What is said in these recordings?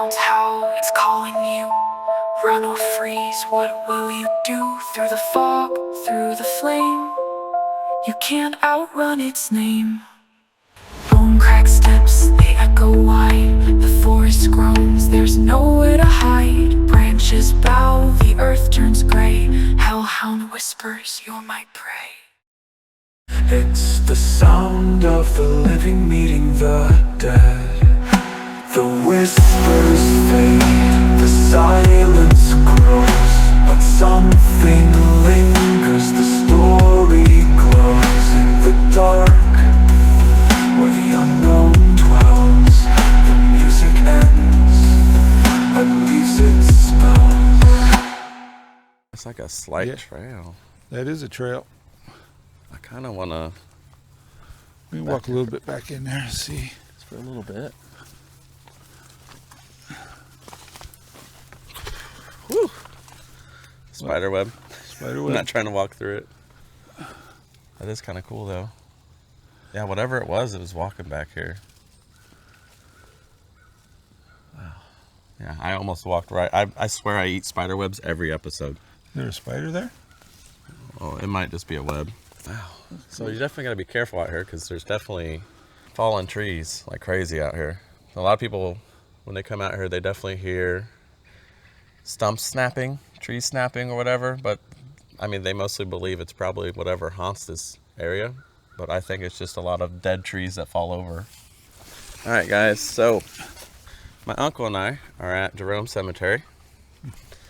hound's howl, it's calling you. Run or freeze, what will you do? Through the fog, through the flame, you can't outrun its name. Bone crack steps, they echo wide. The forest groans, there's nowhere to hide. Branches bow, the earth turns gray. Hellhound whispers, you're my prey. It's the sound of the living meeting the dead. The whispers fade, the silence grows, but something lingers, the story glows in the dark. Where the unknown dwells, the music ends, but leaves its spells. It's like a slight trail. That is a trail. I kind of want to... We can walk a little bit back in there and see. Just for a little bit. Whew. Spider web. Spider web. I'm not trying to walk through it. That is kind of cool though. Yeah, whatever it was walking back here. Wow. Yeah, I almost walked right. I swear I eat spider webs every episode. Is there a spider there? Oh, it might just be a web. Wow. So you definitely got to be careful out here because there's definitely fallen trees like crazy out here. A lot of people, when they come out here, they definitely hear stumps snapping, trees snapping or whatever. But I mean, they mostly believe it's probably whatever haunts this area. But I think it's just a lot of dead trees that fall over. All right, guys. So my uncle and I are at Jerome Cemetery.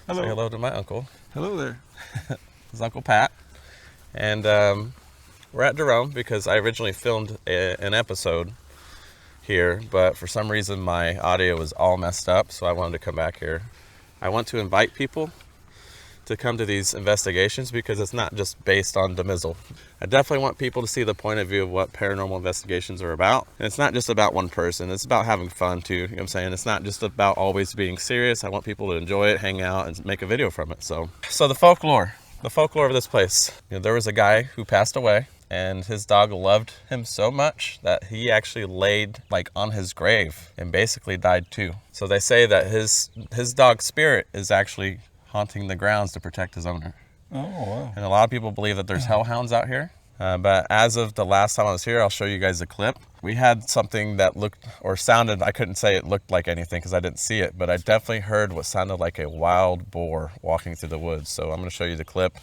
Hello. Say hello to my uncle. Hello there. His Uncle Pat. And we're at Jerome because I originally filmed an episode here, but for some reason my audio was all messed up, so I wanted to come back here. I want to invite people to come to these investigations because it's not just based on Duhmizle. I definitely want people to see the point of view of what paranormal investigations are about. And it's not just about one person, it's about having fun too, you know what I'm saying? It's not just about always being serious. I want people to enjoy it, hang out, and make a video from it. So the folklore of this place. You know, there was a guy who passed away and his dog loved him so much that he actually laid like on his grave and basically died too. So they say that his dog's spirit is actually haunting the grounds to protect his owner. Oh, wow. And a lot of people believe that there's hellhounds out here. But as of the last time I was here, I'll show you guys a clip. We had something that looked or sounded, I couldn't say it looked like anything because I didn't see it, but I definitely heard what sounded like a wild boar walking through the woods. So I'm going to show you the clip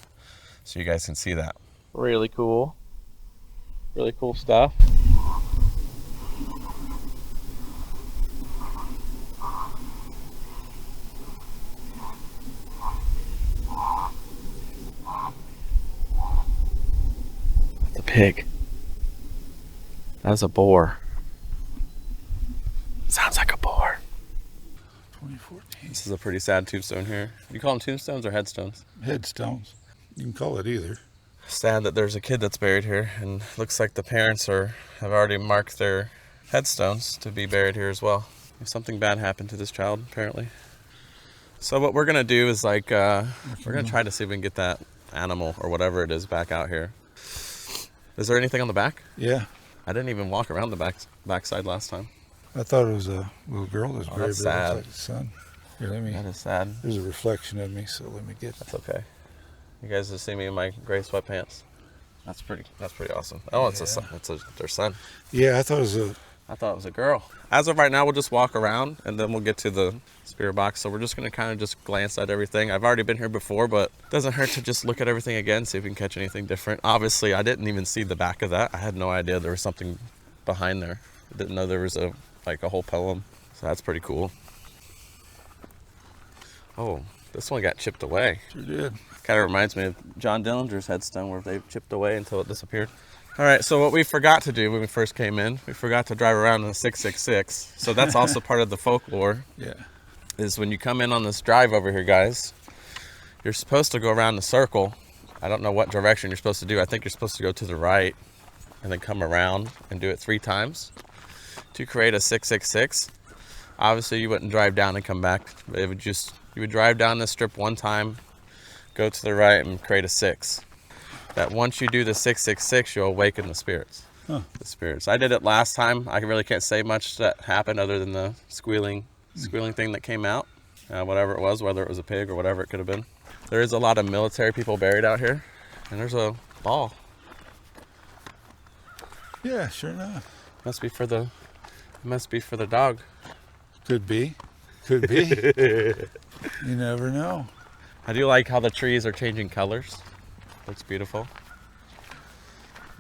so you guys can see that. Really cool. Really cool stuff. The pig. That was a boar. Sounds like a boar. 2014. This is a pretty sad tombstone here. You call them tombstones or headstones? Headstones. You can call it either. Sad that there's a kid that's buried here, and looks like the parents have already marked their headstones to be buried here as well. Something bad happened to this child, apparently. So what we're gonna do is like we're gonna try to see if we can get that animal or whatever it is back out here. Is there anything on the back? Yeah. I didn't even walk around the backside last time. I thought it was a little girl that was buried. That's sad. Like the sun. Here, That is sad. There's a reflection of me, so let me get That's okay. You guys just see me in my gray sweatpants. That's pretty awesome. Oh, it's their son. Yeah, I thought it was a girl. As of right now, we'll just walk around and then we'll get to the spirit box. So we're just gonna kind of just glance at everything. I've already been here before, but it doesn't hurt to just look at everything again, see if we can catch anything different. Obviously, I didn't even see the back of that. I had no idea there was something behind there. I didn't know there was a whole poem. So that's pretty cool. Oh, this one got chipped away. Sure did. Kind of reminds me of John Dillinger's headstone where they chipped away until it disappeared. All right, so what we forgot to do when we first came in, we forgot to drive around in a 666. So that's also part of the folklore. Yeah. Is when you come in on this drive over here, guys, you're supposed to go around the circle. I don't know what direction you're supposed to do. I think you're supposed to go to the right and then come around and do it 3 times to create a 666. Obviously, you wouldn't drive down and come back. It would just, you would drive down this strip one time, go to the right and create a 6. That once you do the 666, you'll awaken the spirits. Huh. The spirits. I did it last time. I really can't say much that happened other than the squealing squealing thing that came out, whatever it was, whether it was a pig or whatever it could have been. There is a lot of military people buried out here, and there's a ball. Yeah, sure enough. Must be for the dog. Could be. Could be. You never know. I do like how the trees are changing colors. Looks beautiful.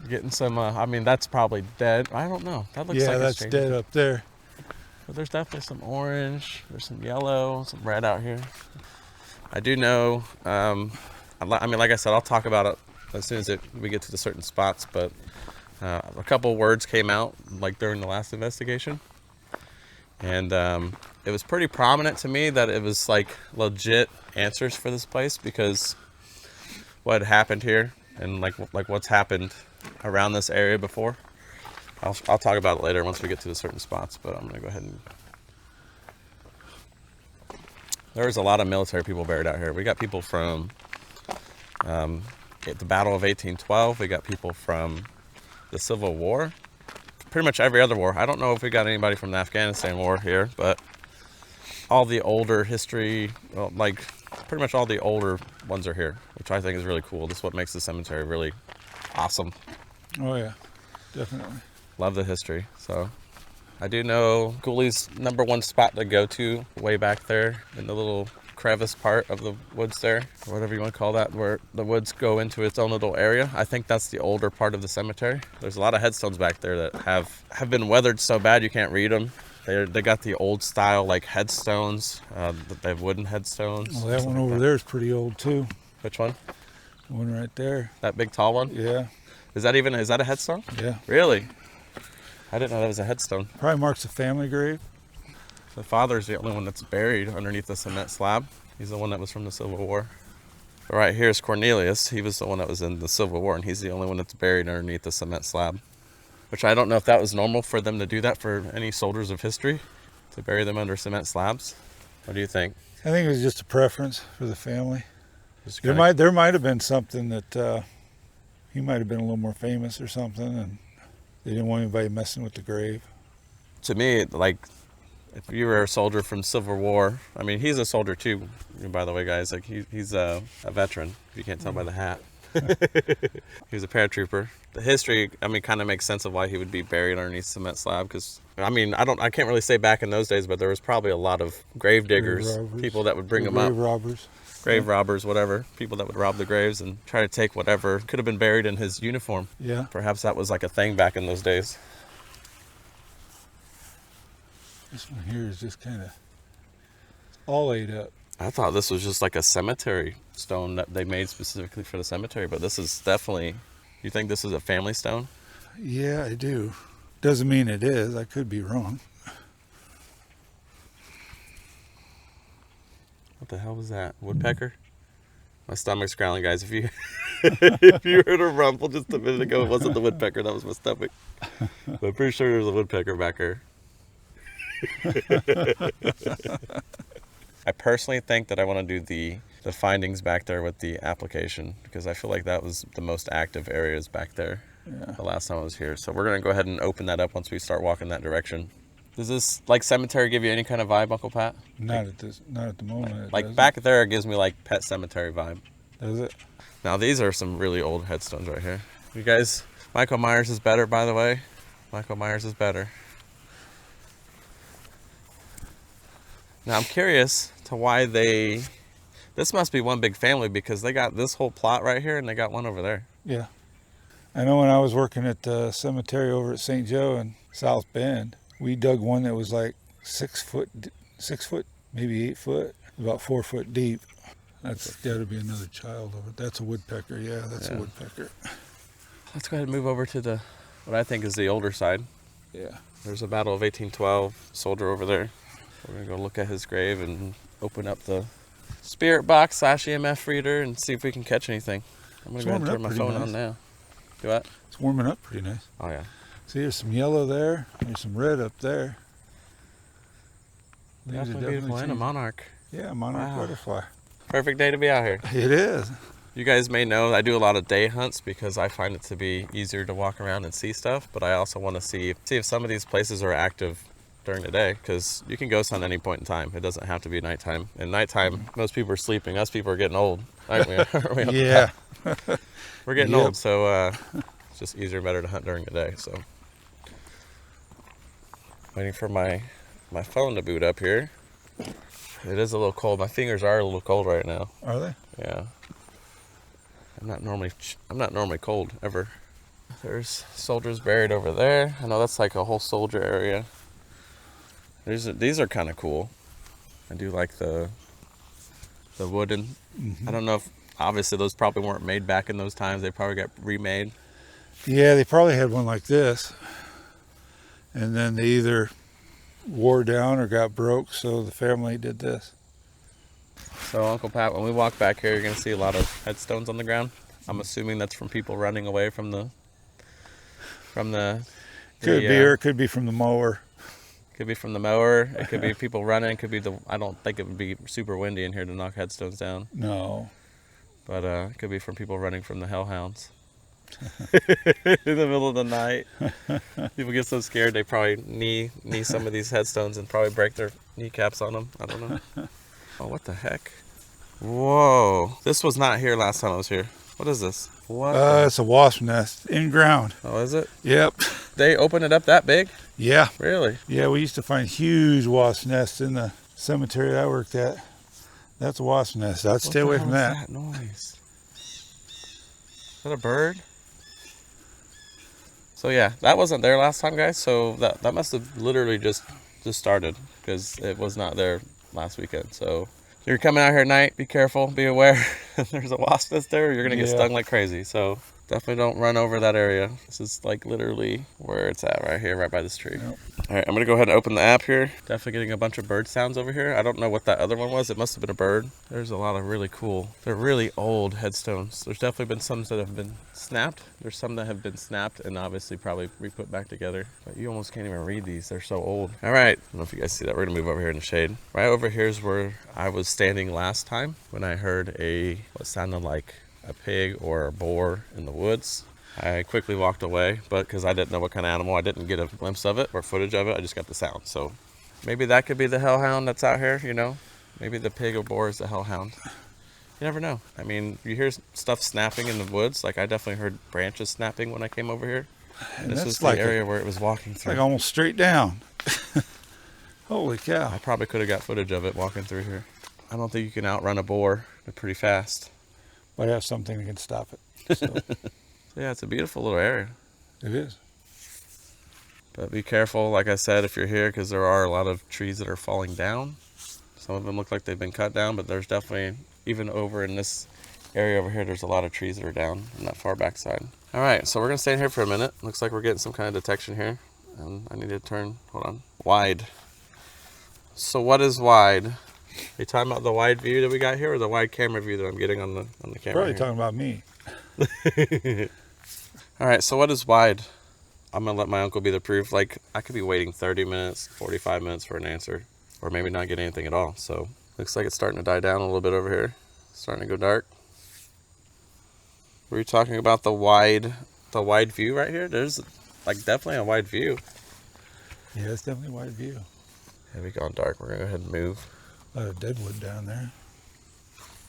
Getting some, I mean, that's probably dead. I don't know. That looks like that's it's dead up there. But there's definitely some orange. There's some yellow, some red out here. I do know, I mean, like I said, I'll talk about it as soon as we get to the certain spots, but a couple words came out like during the last investigation. And it was pretty prominent to me that it was like legit answers for this place, because what had happened here and like what's happened around this area before. I'll talk about it later once we get to the certain spots, but I'm gonna go ahead and. There was a lot of military people buried out here. We got people from the Battle of 1812. We got people from the Civil War. Pretty much every other war. I don't know if we got anybody from the Afghanistan war here, but all the older history, well, like pretty much all the older ones are here, which I think is really cool. This is what makes the cemetery really awesome. Oh yeah, definitely. Love the history. So I do know Ghouly's #1 spot to go to way back there in the little crevice part of the woods there, or whatever you want to call that, where the woods go into its own little area. I think that's the older part of the cemetery. There's a lot of headstones back there that have been weathered so bad you can't read them. They got the old style like headstones. They have wooden headstones. Well, that one over there is pretty old too. Which one? The one right there. That big tall one? Yeah. Is that a headstone? Yeah. Really? I didn't know that was a headstone. Probably marks a family grave. The father's the only one that's buried underneath the cement slab. He's the one that was from the Civil War. Right here is Cornelius. He was the one that was in the Civil War, and he's the only one that's buried underneath the cement slab. Which I don't know if that was normal for them to do that for any soldiers of history, to bury them under cement slabs. What do you think? I think it was just a preference for the family. Just There kinda- might have been something that he might have been a little more famous or something, and they didn't want anybody messing with the grave. To me, like, if you were a soldier from Civil War, I mean, he's a soldier too, by the way, guys. Like, he's a veteran, if you can't tell by the hat. He was a paratrooper. The history, I mean, kind of makes sense of why he would be buried underneath cement slab, because, I mean, I can't really say back in those days, but there was probably a lot of grave diggers, people that would bring them up. Grave robbers. Grave robbers, whatever. People that would rob the graves and try to take whatever could have been buried in his uniform. Yeah. Perhaps that was like a thing back in those days. This one here is just kind of all ate up. I thought this was just like a cemetery stone that they made specifically for the cemetery, but this is definitely, you think this is a family stone? Yeah, I do. Doesn't mean it is. I could be wrong. What the hell was that? Woodpecker? My stomach's growling, guys. If you if you heard a rumble just a minute ago, it wasn't the woodpecker, that was my stomach. But I'm pretty sure there's a woodpecker back here. I personally think that I want to do the findings back there with the application, because I feel like that was the most active areas back there the last time I was here. So we're going to go ahead and open that up once we start walking that direction. Does this like cemetery give you any kind of vibe, Uncle Pat? Not at the moment. Like back there, it gives me like pet cemetery vibe. Does it? Now these are some really old headstones right here. You guys, Michael Myers is better, by the way. Michael Myers is better. Now I'm curious to why this must be one big family, because they got this whole plot right here and they got one over there. Yeah. I know when I was working at the cemetery over at St. Joe in South Bend, we dug one that was like 6 foot, maybe 8 foot, about 4 foot deep. That's got to be another child over. That's a woodpecker. Yeah, that's a woodpecker. Let's go ahead and move over to what I think is the older side. Yeah. There's a Battle of 1812 soldier over there. We're gonna go look at his grave and open up the spirit box / EMF reader and see if we can catch anything. I'm gonna go ahead and turn my phone on now. Do what? It's warming up pretty nice. Oh yeah. See, there's some yellow there. There's some red up there. Definitely beautiful, and a monarch. Yeah, monarch butterfly. Perfect day to be out here. It is. You guys may know I do a lot of day hunts because I find it to be easier to walk around and see stuff, but I also want to see if some of these places are active during the day, because you can ghost hunt any point in time. It doesn't have to be nighttime. And nighttime, most people are sleeping. Us people are getting old, aren't we? Aren't we? Yeah. We're getting Yep. old, so it's just easier and better to hunt during the day. So waiting for my phone to boot up here. It is a little cold. My fingers are a little cold right now. Are they? Yeah. I'm not normally cold ever. There's soldiers buried over there. I know that's like a whole soldier area. These are kind of cool. I do like the wooden. I don't know if, obviously those probably weren't made back in those times. They probably got remade. Yeah, they probably had one like this. And then they either wore down or got broke, so the family did this. So Uncle Pat, when we walk back here, you're going to see a lot of headstones on the ground. I'm assuming that's from people running away from the Could be, or it could be from the mower. Could be from the mower. It could be people running. It could be I don't think it would be super windy in here to knock headstones down. No. But it could be from people running from the hellhounds. In the middle of the night. People get so scared they probably knee some of these headstones and probably break their kneecaps on them. I don't know. Oh, what the heck? Whoa. This was not here last time I was here. What is this? What? It's a wasp nest in ground. Oh, is it? Yep. They opened it up that big? Yeah. Really? Yeah, we used to find huge wasp nests in the cemetery I worked at. That's a wasp nest. I'd stay away from that. What the hell is that noise? Is that a bird? So yeah, that wasn't there last time, guys. So that must have literally just started, because it was not there last weekend. So if you're coming out here at night, be careful, be aware. There's a wasp nest there, you're gonna get stung like crazy. So definitely don't run over that area. This is like literally where it's at, right here, right by this tree. Yep. All right, I'm gonna go ahead and open the app here. Definitely getting a bunch of bird sounds over here. I don't know what that other one was. It must have been a bird. There's a lot of really cool, they're really old headstones. There's definitely been some that have been snapped. There's some that have been snapped and obviously probably re-put back together. But you almost can't even read these. They're so old. All right, I don't know if you guys see that. We're gonna move over here in the shade. Right over here is where I was standing last time when I heard what sounded like a pig or a boar in the woods. I quickly walked away, but because I didn't know what kind of animal, I didn't get a glimpse of it or footage of it. I just got the sound. So maybe that could be the hellhound that's out here, you know? Maybe the pig or boar is the hellhound. You never know. I mean, you hear stuff snapping in the woods. Like I definitely heard branches snapping when I came over here. And this was the area where it was walking through. Like almost straight down. Holy cow. I probably could have got footage of it walking through here. I don't think you can outrun a boar. They're pretty fast. But I have something that can stop it. So. Yeah, it's a beautiful little area. It is. But be careful, like I said, if you're here, because there are a lot of trees that are falling down. Some of them look like they've been cut down, but there's definitely, even over in this area over here, there's a lot of trees that are down on that far back side. All right, so we're going to stay in here for a minute. Looks like we're getting some kind of detection here. And I need to turn, hold on, wide. So what is wide? Are you talking about the wide view that we got here, or the wide camera view that I'm getting on the camera? Probably here? talking about me. All right, so what is wide? I'm gonna let my uncle be the proof. Like I could be waiting 30 minutes, 45 minutes for an answer, or maybe not get anything at all. So looks like it's starting to die down a little bit over here. Starting to go dark. Were you talking about the wide view right here? There's like definitely a wide view. Yeah, it's definitely a wide view. Have we gone dark? We're gonna go ahead and move. A lot of deadwood down there.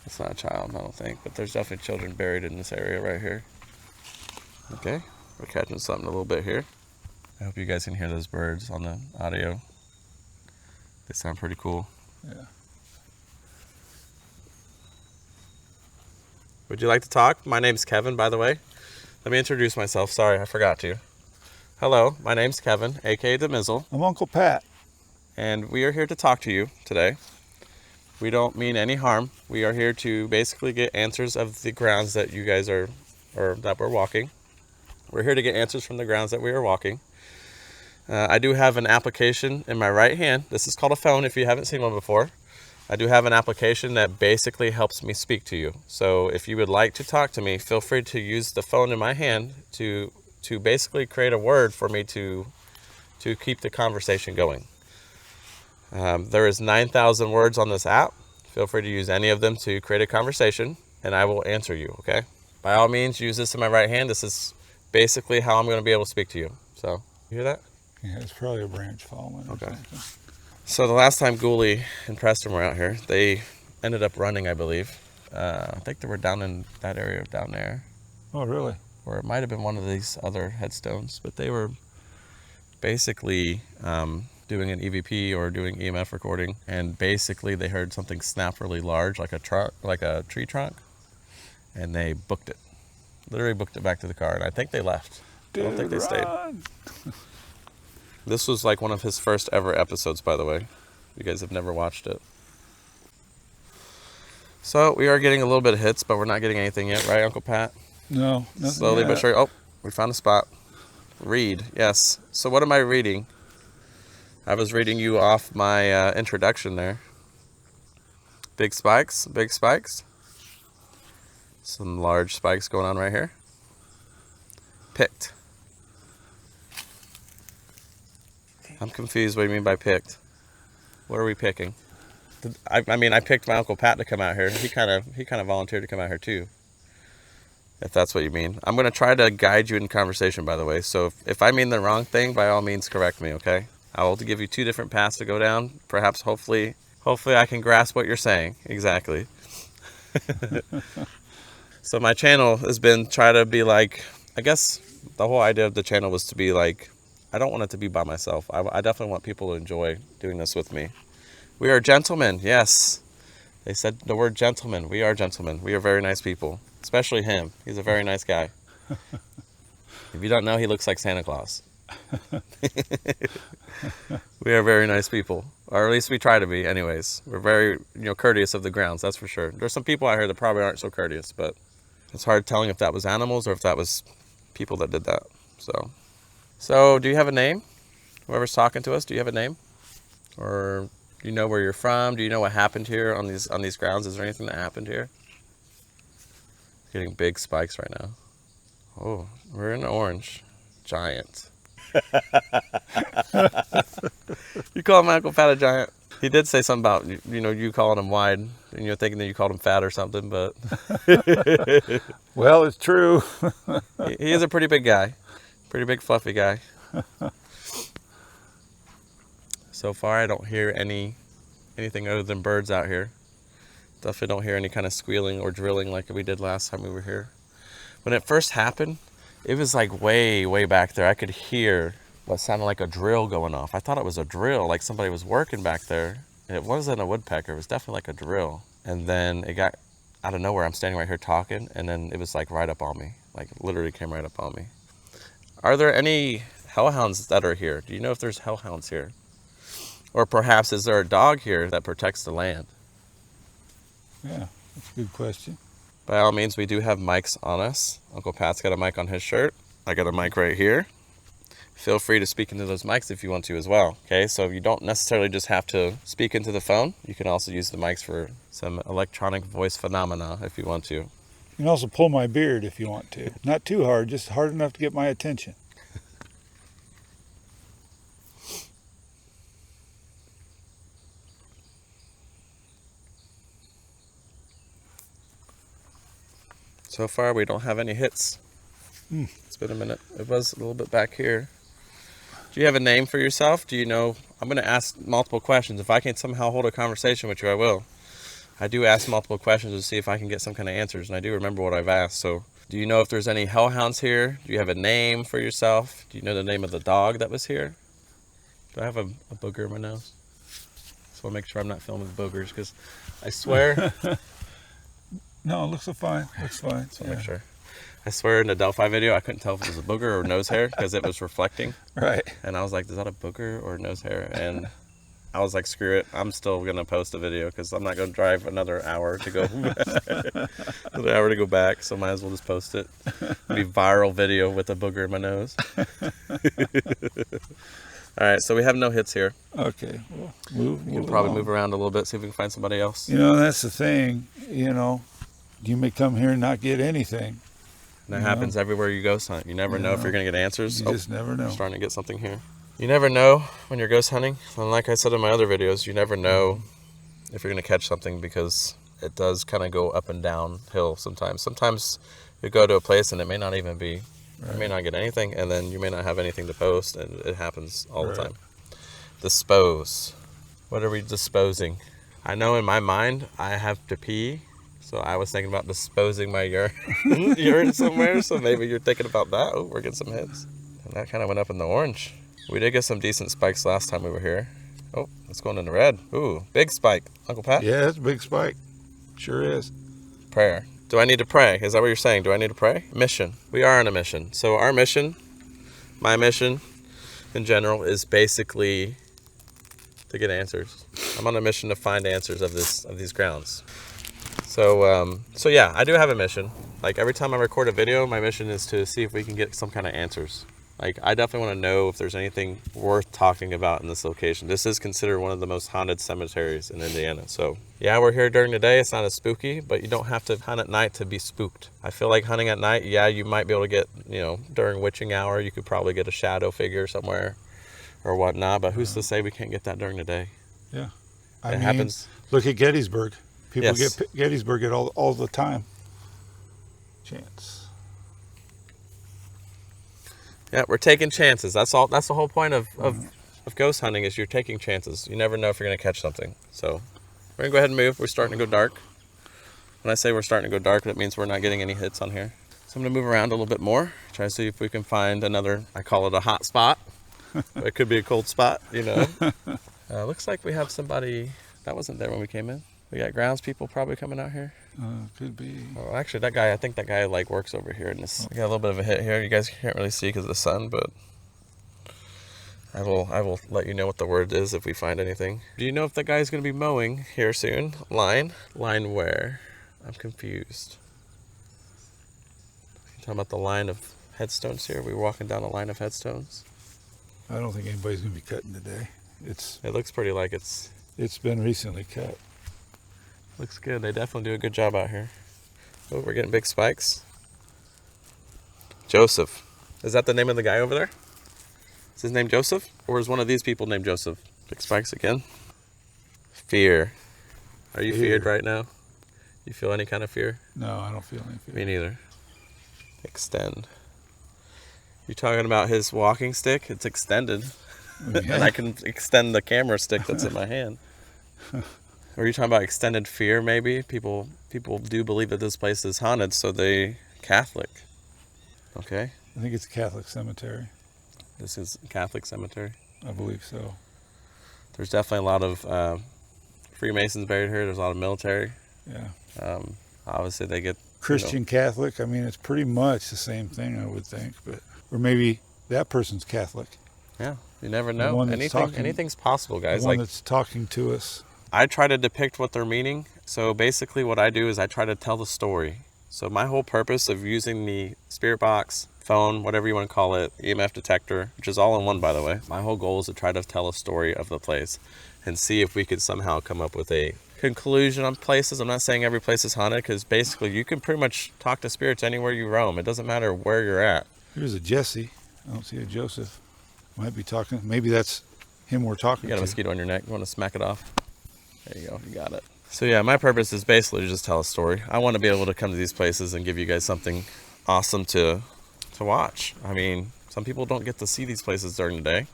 It's not a child, I don't think, but there's definitely children buried in this area right here. Okay, we're catching something a little bit here. I hope you guys can hear those birds on the audio. They sound pretty cool. Yeah. Would you like to talk? My name's Kevin, by the way. Let me introduce myself. Sorry, I forgot to. Hello, my name's Kevin, aka Duhmizle, I'm Uncle Pat. and we are here to talk to you today. We don't mean any harm. We are here to basically get answers of the grounds that you guys are, or that we're walking. We're here to get answers from the grounds that we are walking. I do have an application in my right hand. This is called a phone if you haven't seen one before. I do have an application that basically helps me speak to you. So if you would like to talk to me, feel free to use the phone in my hand to basically create a word for me to keep the conversation going. There is 9,000 words on this app. Feel free to use any of them to create a conversation, and I will answer you, okay? By all means, use this in my right hand. This is basically how I'm going to be able to speak to you. So, you hear that? Yeah, it's probably a branch falling or something. So the last time Ghoulie and Preston were out here, they ended up running, I believe. I think they were down in that area down there. Oh, really? Or it might have been one of these other headstones, but they were basically doing an EVP or doing EMF recording, and basically they heard something snap really large, like a tree trunk, and they booked it. Literally booked it back to the car, and I think they left. Dude, I don't think they stayed. run. This was like one of his first ever episodes, by the way. You guys have never watched it. So we are getting a little bit of hits, but we're not getting anything yet, right, Uncle Pat? No, nothing Slowly yet. but surely. Oh, we found a spot. Read, yes. So what am I reading? I was reading you off my introduction there. Big spikes, big spikes. Some large spikes going on right here. Picked. I'm confused. What do you mean by picked? What are we picking? I mean, I picked my Uncle Pat to come out here. He kind of volunteered to come out here too. If that's what you mean. I'm going to try to guide you in conversation, by the way. So if I mean the wrong thing, by all means, correct me, okay? I will give you 2 different paths to go down. Perhaps, hopefully I can grasp what you're saying. Exactly. So my channel has been try to be like, I guess the whole idea of the channel was to be like, I don't want it to be by myself. I definitely want people to enjoy doing this with me. We are gentlemen, yes. They said the word gentlemen. We are gentlemen. We are very nice people. Especially him. He's a very nice guy. If you don't know, he looks like Santa Claus. We are very nice people. Or at least we try to be anyways. We're very, courteous of the grounds, that's for sure. There's some people out here that probably aren't so courteous, but it's hard telling if that was animals or if that was people that did that. So do you have a name? Whoever's talking to us, do you have a name? Or do you know where you're from? Do you know what happened here on these grounds? Is there anything that happened here? Getting big spikes right now. Oh, we're in orange. Giant. You call my Uncle Pat a giant? He did say something about, you calling him wide. And you're thinking that you called him fat or something, but... Well, it's true. He is a pretty big guy. Pretty big, fluffy guy. So far, I don't hear anything other than birds out here. Definitely don't hear any kind of squealing or drilling like we did last time we were here. When it first happened, it was like way, way back there. I could hear what sounded like a drill going off. I thought it was a drill, like somebody was working back there. And it wasn't a woodpecker. It was definitely like a drill. And then it got out of nowhere. I'm standing right here talking, and then it was like right up on me. Like literally came right up on me. Are there any hellhounds that are here? Do you know if there's hellhounds here? Or perhaps is there a dog here that protects the land? Yeah, that's a good question. By all means, we do have mics on us. Uncle Pat's got a mic on his shirt. I got a mic right here. Feel free to speak into those mics if you want to as well. Okay, so you don't necessarily just have to speak into the phone. You can also use the mics for some electronic voice phenomena if you want to. You can also pull my beard if you want to. Not too hard, just hard enough to get my attention. So far, we don't have any hits. It's been a minute. It was a little bit back here. Do you have a name for yourself? Do you know? I'm going to ask multiple questions. If I can somehow hold a conversation with you, I will. I do ask multiple questions to see if I can get some kind of answers, and I do remember what I've asked. So, do you know if there's any hellhounds here? Do you have a name for yourself? Do you know the name of the dog that was here? Do I have a booger in my nose? Just want to make sure I'm not filming boogers, because I swear... No, it looks fine. Looks fine. So make sure. I swear in the Delphi video, I couldn't tell if it was a booger or nose hair because it was reflecting. Right. And I was like, is that a booger or nose hair? And I was like, screw it. I'm still going to post a video because I'm not going to drive another hour to go another hour to go back. So might as well just post it. Be viral video with a booger in my nose. All right, so we have no hits here. Okay. Well, move We can probably along. move around a little bit, see if we can find somebody else. That's the thing. You may come here and not get anything. And that happens everywhere you ghost hunt. You never know if you're going to get answers. You just never know. I'm starting to get something here. You never know when you're ghost hunting. And like I said in my other videos, you never know if you're going to catch something because it does kind of go up and down hill sometimes. Sometimes you go to a place and it may not even be I may not get anything, and then you may not have anything to post, and it happens all the Right. time. Dispose. What are we disposing? I know in my mind I have to pee, so I was thinking about disposing my urine somewhere, so maybe you're thinking about that. Oh, we're getting some hits. And that kind of went up in the orange. We did get some decent spikes last time we were here. Oh, it's going in the red. Ooh, big spike. Uncle Pat? Yeah, it's a big spike. Sure is. Prayer. Do I need to pray? Is that what you're saying? Do I need to pray? Mission. We are on a mission. So our mission, my mission in general, is basically to get answers. I'm on a mission to find answers of these grounds. So yeah, I do have a mission. Like every time I record a video, my mission is to see if we can get some kind of answers. Like I definitely want to know if there's anything worth talking about in this location. This is considered one of the most haunted cemeteries in Indiana. So yeah, we're here during the day. It's not as spooky, but you don't have to hunt at night to be spooked. I feel like hunting at night, yeah, you might be able to get, during witching hour, you could probably get a shadow figure somewhere or whatnot, but who's to say we can't get that during the day? Yeah. It happens. Look at Gettysburg. People Yes. get Gettysburg at all the time. Chance. Yeah, we're taking chances. That's all. That's the whole point of ghost hunting is you're taking chances. You never know if you're going to catch something. So we're going to go ahead and move. We're starting to go dark. When I say we're starting to go dark, that means we're not getting any hits on here. So I'm going to move around a little bit more. Try to see if we can find another, I call it a hot spot. It could be a cold spot, Looks like we have somebody that wasn't there when we came in. We got grounds people probably coming out here. Could be. Oh, actually, I think that guy like works over here in this. We got a little bit of a hit here. You guys can't really see because of the sun, but I will let you know what the word is if we find anything. Do you know if that guy's going to be mowing here soon? Line where? I'm confused. You talking about the line of headstones here? We're walking down a line of headstones. I don't think anybody's going to be cutting today. It looks pretty like it's been recently cut. looks good. They definitely do a good job out here. Oh, we're getting big spikes. Joseph. Is that the name of the guy over there? Is his name Joseph? Or is one of these people named Joseph? Big spikes again. Fear. Are you feared right now? You feel any kind of fear? No, I don't feel any fear. Me neither. Extend. You talking about his walking stick? It's extended. Yeah. And I can extend the camera stick that's in my hand. Or are you talking about extended fear, maybe? People do believe that this place is haunted, so they Catholic. Okay. I think it's a Catholic cemetery. This is a Catholic cemetery. I believe so. There's definitely a lot of Freemasons buried here. There's a lot of military. Yeah. Obviously, they get Christian Catholic. I mean, it's pretty much the same thing, I would think. Or maybe that person's Catholic. Yeah, you never know. Anything's possible, guys. The one that's talking to us. I try to depict what they're meaning. So basically what I do is I try to tell the story. So my whole purpose of using the spirit box, phone, whatever you want to call it, EMF detector, which is all in one, by the way. My whole goal is to try to tell a story of the place and see if we could somehow come up with a conclusion on places. I'm not saying every place is haunted, because basically you can pretty much talk to spirits anywhere you roam. It doesn't matter where you're at. Here's a Jesse. I don't see a Joseph. Might be talking. Maybe that's him we're talking to. You got a mosquito on your neck. You want to smack it off? There you go. You got it. So yeah, my purpose is basically to just tell a story. I want to be able to come to these places and give you guys something awesome to watch. I mean, some people don't get to see these places during the day.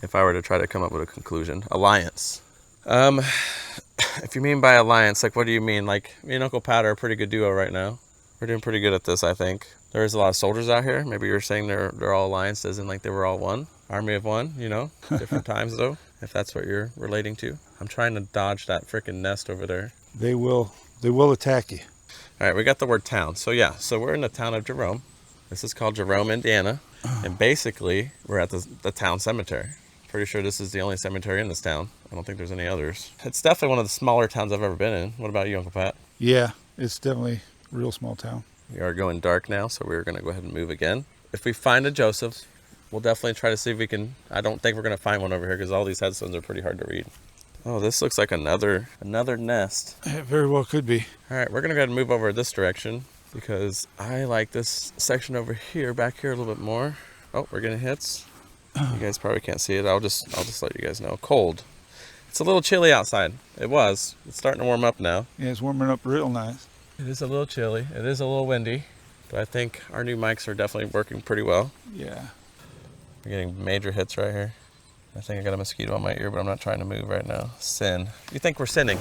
If I were to try to come up with a conclusion. Alliance. If you mean by alliance, like what do you mean? Like me and Uncle Pat are a pretty good duo right now. We're doing pretty good at this, I think. There's a lot of soldiers out here. Maybe you're saying they're all alliance, as in like they were all one. Army of one, different times though, if that's what you're relating to. I'm trying to dodge that freaking nest over there. They will attack you. All right, we got the word town. So yeah, so we're in the town of Jerome. This is called Jerome, Indiana. And basically, we're at the town cemetery. Pretty sure this is the only cemetery in this town. I don't think there's any others. It's definitely one of the smaller towns I've ever been in. What about you, Uncle Pat? Yeah, it's definitely a real small town. We are going dark now, so we're going to go ahead and move again. If we find a Joseph, we'll definitely try to see if we can. I don't think we're going to find one over here because all these headstones are pretty hard to read. Oh, this looks like another nest. It very well could be. All right, we're going to go ahead and move over this direction because I like this section over here, back here a little bit more. Oh, we're getting hits. You guys probably can't see it. I'll just let you guys know. Cold. It's a little chilly outside. It's starting to warm up now. Yeah, it's warming up real nice. It is a little chilly. It is a little windy. But I think our new mics are definitely working pretty well. Yeah. We're getting major hits right here. I think I got a mosquito on my ear, but I'm not trying to move right now. Sin. You think we're sinning?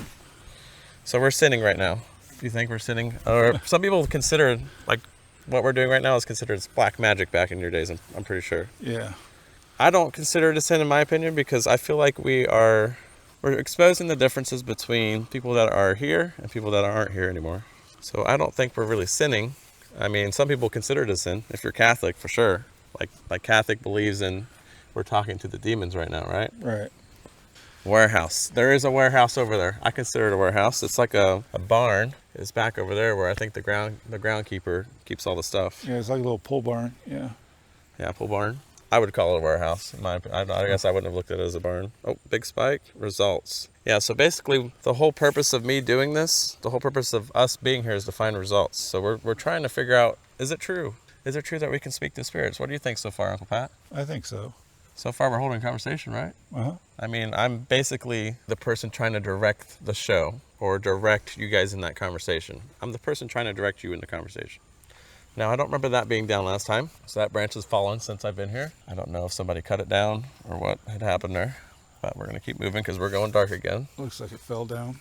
So we're sinning right now. Do you think we're sinning? Or some people consider, like, what we're doing right now is considered black magic back in your days, I'm pretty sure. Yeah. I don't consider it a sin in my opinion, because I feel like we're exposing the differences between people that are here and people that aren't here anymore. So I don't think we're really sinning. I mean, some people consider it a sin. If you're Catholic, for sure. Like Catholic believes in, we're talking to the demons right now, right? Right. Warehouse. There is a warehouse over there. I consider it a warehouse. It's like a barn. It's back over there where I think the groundkeeper keeps all the stuff. Yeah, it's like a little pole barn. Yeah. Yeah, pole barn. I would call it a warehouse. I guess I wouldn't have looked at it as a barn. Oh, big spike. Results. Yeah, so basically the whole purpose of me doing this, the whole purpose of us being here is to find results. So we're trying to figure out, is it true? Is it true that we can speak to spirits? What do you think so far, Uncle Pat? I think so. So far we're holding a conversation, right? Uh-huh. I mean, I'm basically the person trying to direct the show or direct you guys in that conversation. I'm the person trying to direct you in the conversation. Now, I don't remember that being down last time, so that branch has fallen since I've been here. I don't know if somebody cut it down or what had happened there, but we're going to keep moving because we're going dark again. Looks like it fell down.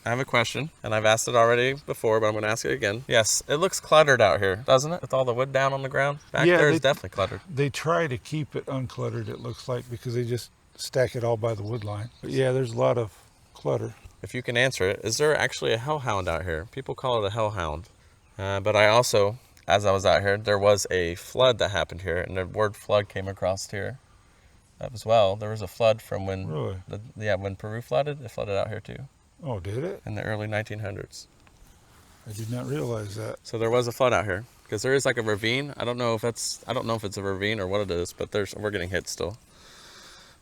I have a question, and I've asked it already before, but I'm going to ask it again. Yes, it looks cluttered out here, doesn't it? With all the wood down on the ground? Back there is definitely cluttered. They try to keep it uncluttered, it looks like, because they just stack it all by the wood line. But yeah, there's a lot of clutter. If you can answer it, is there actually a hellhound out here? People call it a hellhound. But I also, as I was out here, there was a flood that happened here, and the word flood came across here as well. There was a flood from when, Really? When Peru flooded, it flooded out here too. Oh, did it? In the early 1900s. I did not realize that. So there was a flood out here because there is like a ravine. I don't know if it's a ravine or what it is, but we're getting hit still.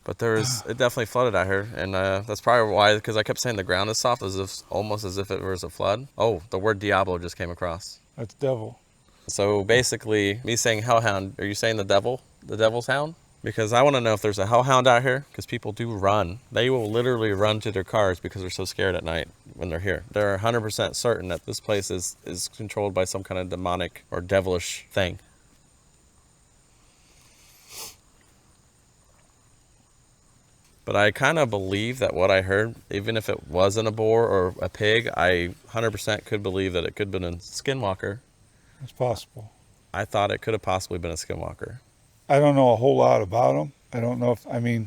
But it definitely flooded out here, and that's probably why, because I kept saying the ground is soft, almost as if it was a flood. Oh, the word Diablo just came across. That's devil. So basically, me saying hellhound, are you saying the devil's hound? Because I want to know if there's a hellhound out here, because people do run. They will literally run to their cars because they're so scared at night when they're here. They're 100% certain that this place is controlled by some kind of demonic or devilish thing. But I kind of believe that what I heard, even if it wasn't a boar or a pig, I 100% could believe that it could have been a skinwalker. It's possible. I thought it could have possibly been a skinwalker. I don't know a whole lot about them. I don't know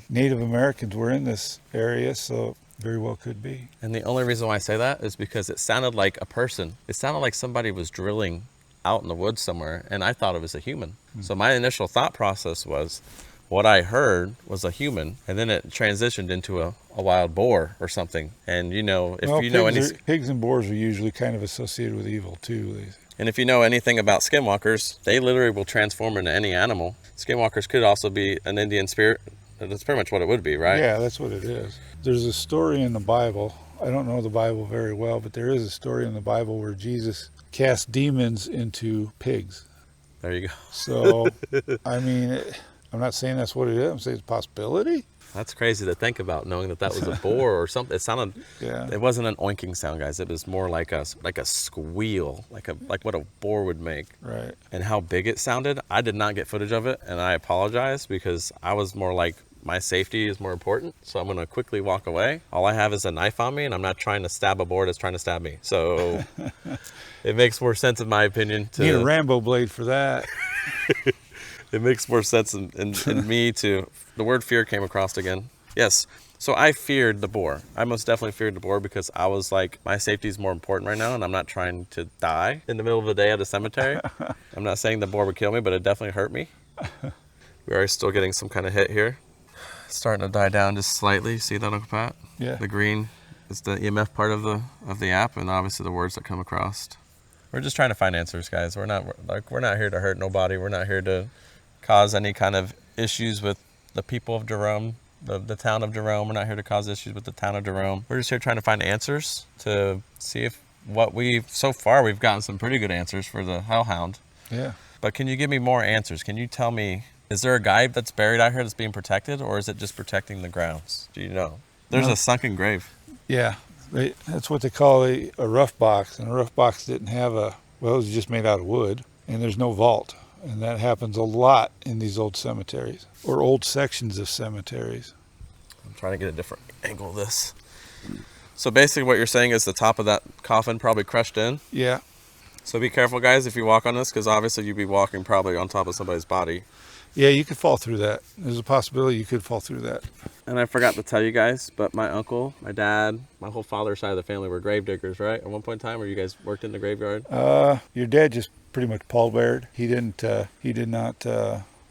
Native Americans were in this area, so very well could be. And the only reason why I say that is because it sounded like a person. It sounded like somebody was drilling out in the woods somewhere, and I thought it was a human. So my initial thought process was, what I heard was a human, and then it transitioned into a wild boar or something. And pigs and boars are usually kind of associated with evil too. And if you know anything about skinwalkers, they literally will transform into any animal. Skinwalkers could also be an Indian spirit. That's pretty much what it would be, right? Yeah, that's what it is. There's a story in the Bible. I don't know the Bible very well, but there is a story in the Bible where Jesus cast demons into pigs. There you go. So, I'm not saying that's what it is. I'm saying it's a possibility. That's crazy to think about, knowing that was a boar or something. It sounded, It wasn't an oinking sound, guys. It was more like a squeal, like what a boar would make. Right. And how big it sounded. I did not get footage of it, and I apologize, because I was more like, my safety is more important, so I'm going to quickly walk away. All I have is a knife on me, and I'm not trying to stab a boar that's trying to stab me. So it makes more sense, in my opinion. Need a Rambo blade for that. It makes more sense in me to... The word fear came across again. Yes. So I feared the boar. I most definitely feared the boar, because I was like, my safety is more important right now, and I'm not trying to die in the middle of the day at a cemetery. I'm not saying the boar would kill me, but it definitely hurt me. We are still getting some kind of hit here. It's starting to die down just slightly. See that, Uncle Pat? Yeah. The green is the EMF part of the app, and obviously the words that come across. We're just trying to find answers, guys. We're not here to hurt nobody. We're not here to cause any kind of issues with the people of Jerome, the town of Jerome. We're not here to cause issues with the town of Jerome. We're just here trying to find answers to see if so far we've gotten some pretty good answers for the hellhound. Yeah. But can you give me more answers? Can you tell me, is there a guy that's buried out here that's being protected, or is it just protecting the grounds? Do you know? There's a sunken grave. Yeah. That's what they call a rough box, and a rough box didn't have it was just made out of wood. and there's no vault. And that happens a lot in these old cemeteries, or old sections of cemeteries. I'm trying to get a different angle of this. So basically what you're saying is the top of that coffin probably crushed in? Yeah. So be careful, guys, if you walk on this, because obviously you'd be walking probably on top of somebody's body. Yeah, you could fall through that. There's a possibility you could fall through that. And I forgot to tell you guys, but my uncle, my dad, my whole father's side of the family were grave diggers, right? At one point in time, where you guys worked in the graveyard? Your dad just pretty much pallbeared. He did not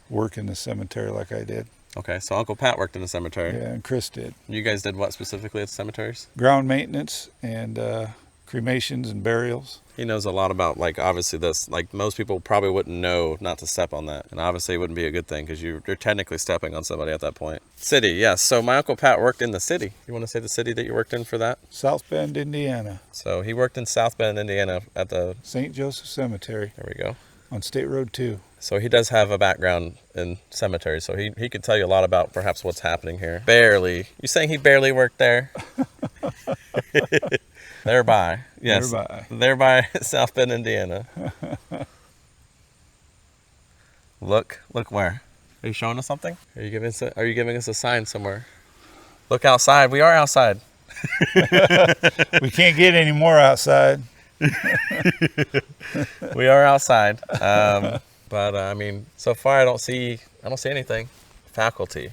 work in the cemetery like I did. Okay, so Uncle Pat worked in the cemetery. Yeah, and Chris did. You guys did what specifically at the cemeteries? Ground maintenance and cremations and burials. He knows a lot about, like, obviously this. Like, most people probably wouldn't know not to step on that. And obviously it wouldn't be a good thing because you're technically stepping on somebody at that point. City, yes. So my Uncle Pat worked in the city. You want to say the city that you worked in for that? South Bend, Indiana. So he worked in South Bend, Indiana at the... St. Joseph Cemetery. There we go. On State Road 2. So he does have a background in cemeteries. So he could tell you a lot about perhaps what's happening here. Barely. You saying he barely worked there? Thereby. Yes. Thereby South Bend, Indiana. Look where? Are you showing us something? Are you giving us a sign somewhere? Look outside. We are outside. We can't get any more outside. We are outside. But I mean, so far I don't see anything. Faculty.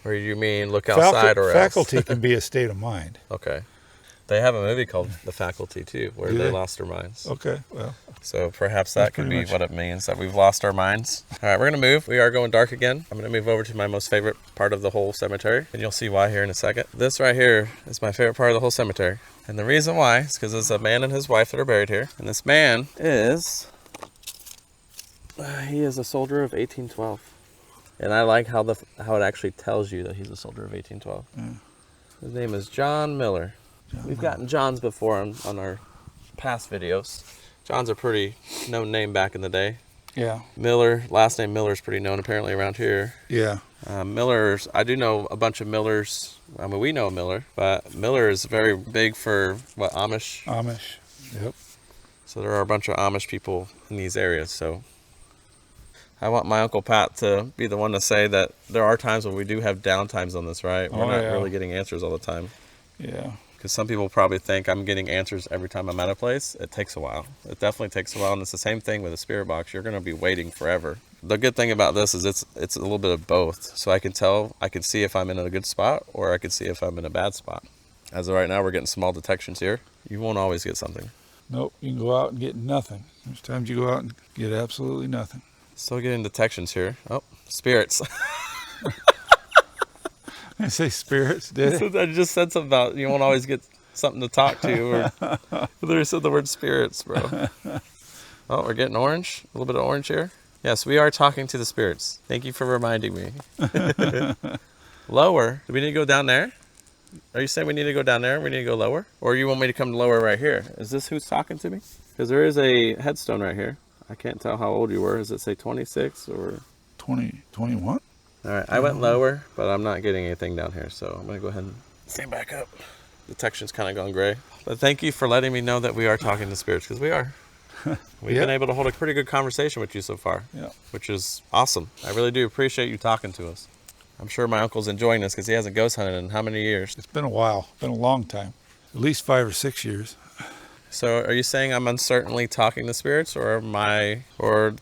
Or you mean look outside or else? Faculty can be a state of mind. Okay. They have a movie called The Faculty too, where they lost their minds. Okay, well. So perhaps that could be what it means, that we've lost our minds. All right, we're going to move. We are going dark again. I'm going to move over to my most favorite part of the whole cemetery, and you'll see why here in a second. This right here is my favorite part of the whole cemetery. And the reason why is because there's a man and his wife that are buried here. And this man is... he is a soldier of 1812. And I like how it actually tells you that he's a soldier of 1812. Yeah. His name is John Miller. We've gotten Johns before on our past videos. John's a pretty known name back in the day. Yeah. Miller, last name Miller is pretty known apparently around here. Yeah. Millers, I do know a bunch of Millers. I mean, we know a Miller, but Miller is very big for what, Amish? Amish, yep. So there are a bunch of Amish people in these areas. So I want my Uncle Pat to be the one to say that there are times when we do have downtimes on this, right? We're not really getting answers all the time. Yeah. Because some people probably think I'm getting answers every time I'm at a place. It takes a while. It definitely takes a while, and it's the same thing with a spirit box. You're going to be waiting forever. The good thing about this is it's a little bit of both. So I can see if I'm in a good spot, or I can see if I'm in a bad spot. As of right now, we're getting small detections here. You won't always get something. Nope, you can go out and get nothing. There's times you go out and get absolutely nothing. Still getting detections here. Oh, spirits. I say spirits, did it? I just said something about you won't always get something to talk to. Or literally said the word spirits, bro. Oh, we're getting orange. A little bit of orange here. Yes, we are talking to the spirits. Thank you for reminding me. Lower. Do we need to go down there? Are you saying we need to go down there? We need to go lower? Or you want me to come lower right here? Is this who's talking to me? Because there is a headstone right here. I can't tell how old you were. Does it say 26 or 21? All right, I went lower, but I'm not getting anything down here, so I'm going to go ahead and stand back up. Detection's kind of gone gray. But thank you for letting me know that we are talking to spirits, because we are. We've been able to hold a pretty good conversation with you so far, which is awesome. I really do appreciate you talking to us. I'm sure my uncle's enjoying this because he hasn't ghost hunted in how many years? It's been a while. It's been a long time. At least 5 or 6 years. So are you saying I'm uncertainly talking to spirits, or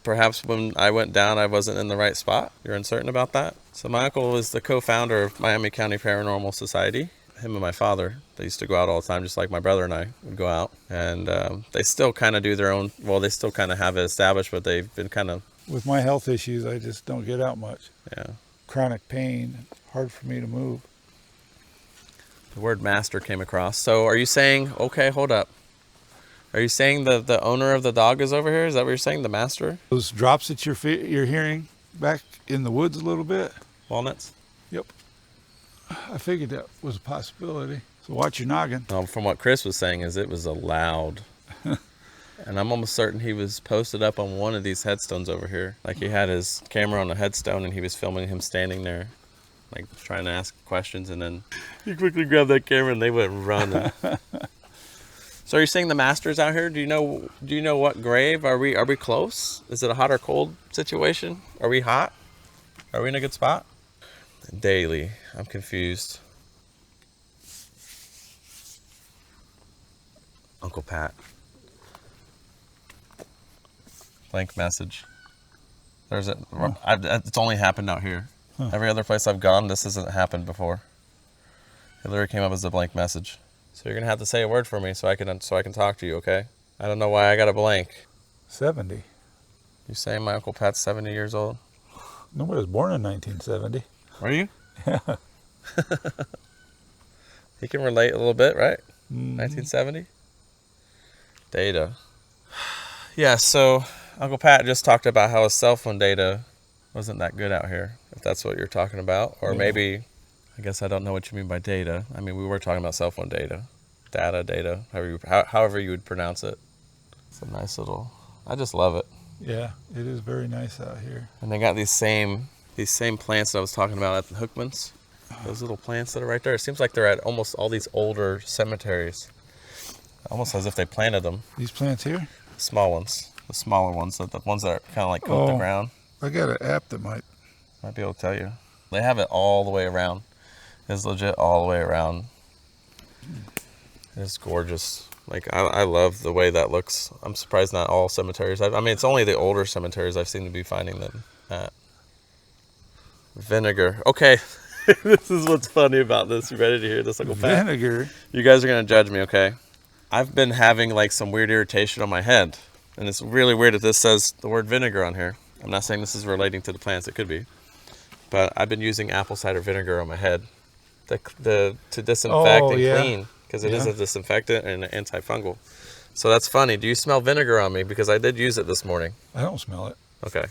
perhaps when I went down I wasn't in the right spot? You're uncertain about that? So my uncle is the co-founder of Miami County Paranormal Society. Him and my father, they used to go out all the time, just like my brother and I would go out. And they still kind of do their own, well, they still kind of have it established, but they've been kind of... With my health issues, I just don't get out much. Yeah. Chronic pain, hard for me to move. The word master came across. So are you saying, okay, hold up. Are you saying the owner of the dog is over here? Is that what you're saying, the master? Those drops that you're hearing back in the woods a little bit? Walnuts? Yep. I figured that was a possibility. So watch your noggin. From what Chris was saying is it was a loud. And I'm almost certain he was posted up on one of these headstones over here. Like he had his camera on a headstone and he was filming him standing there, like trying to ask questions, and then he quickly grabbed that camera and they went running. So you're saying the master's out here? Do you know what grave? Are we close? Is it a hot or cold situation? Are we hot? Are we in a good spot? Daily. I'm confused. Uncle Pat. Blank message. There's a. It's only happened out here. Huh. Every other place I've gone, this hasn't happened before. It literally came up as a blank message. So you're gonna have to say a word for me so I can talk to you, okay? I don't know why I got a blank. 70. You saying my Uncle Pat's 70 years old? Nobody was born in 1970. Were you? Yeah. He can relate a little bit, right? Mm-hmm. 1970. Data. Yeah. So Uncle Pat just talked about how his cell phone data wasn't that good out here. If that's what you're talking about, or maybe. I guess I don't know what you mean by data. I mean, we were talking about cell phone data. Data, however you would pronounce it. It's a nice little, I just love it. Yeah, it is very nice out here. And they got these same plants that I was talking about at the Hookmans. Those little plants that are right there. It seems like they're at almost all these older cemeteries. Almost as if they planted them. These plants here? Small ones. The smaller ones. The ones that are kind of like coat the ground. I got an app that might be able to tell you. They have it all the way around. It's legit all the way around. It's gorgeous. Like, I love the way that looks. I'm surprised not all cemeteries. I mean, it's only the older cemeteries I've seem to be finding them at. Vinegar. Okay. This is what's funny about this. You ready to hear this, Uncle Pat? Vinegar? You guys are going to judge me, okay? I've been having, like, some weird irritation on my head. And it's really weird that this says the word vinegar on here. I'm not saying this is relating to the plants. It could be. But I've been using apple cider vinegar on my head. To disinfect and clean, because it is a disinfectant and an antifungal. So that's funny. Do you smell vinegar on me? Because I did use it this morning. I don't smell it. Okay.